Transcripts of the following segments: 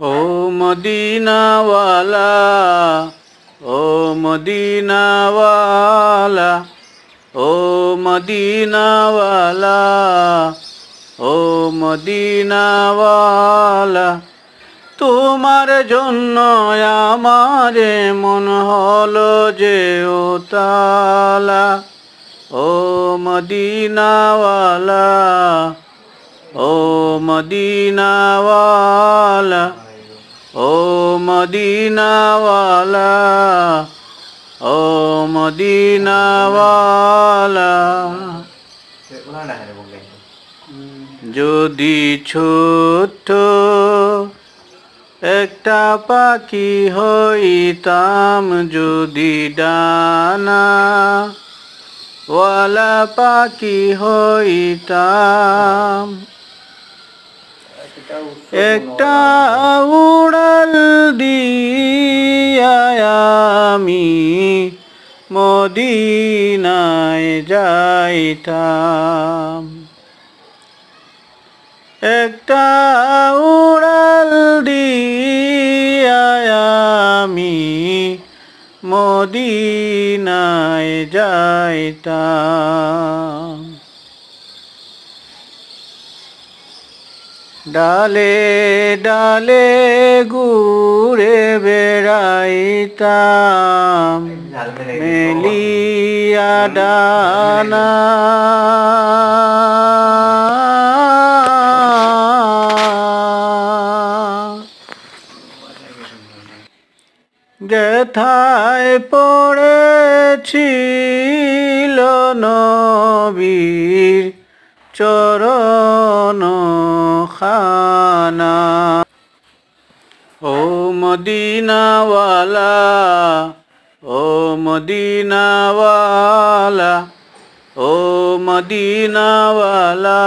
ও মদিনাওয়ালা, ও মদিনাওয়ালা, ও মদিনাওয়ালা, ও মদিনাওয়ালা, তোমার জন্য আমার মন হলো যে উতালা। ও মদিনাওয়ালা, ও মদিনাওয়ালা, ও মদিনাওয়ালা, ও মদিনাওয়ালা। যদি ছোট্ট একটা পাখি হইতাম, যদি ডানা ওয়ালা পাখি হইতাম, একটা উড়াল দিয়া আমি মদিনায় যাইতাম। একটা উড়াল দিয়া আমি মদিনায় যাইতাম। ডালে ডালে ঘুরে বেড়াইতাম, মেলিয়া ডানা যেথায় পড়েছিল নবীর চরণ খানা। ও মদিনাওয়ালা, ও মদিনাওয়ালা, ও মদিনাওয়ালা,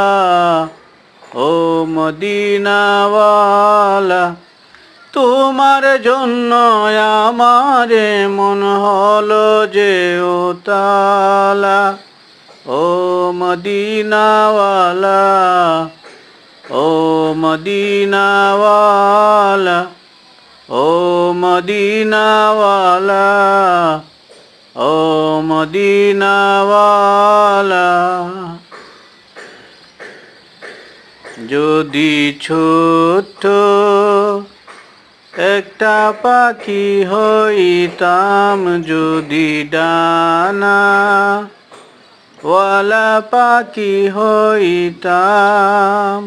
ও মদিনাওয়ালা, তোমার জন্য আমার মন হলো যে উতালা। ও মদিনাওয়ালা, ও মদিনাওয়ালা, ও মদিনাওয়ালা, ও মদিনাওয়ালা। যদি ছোট্ট একটা পাখি হইতাম, যদি ডানা ওয়ালা পাখি হইতাম,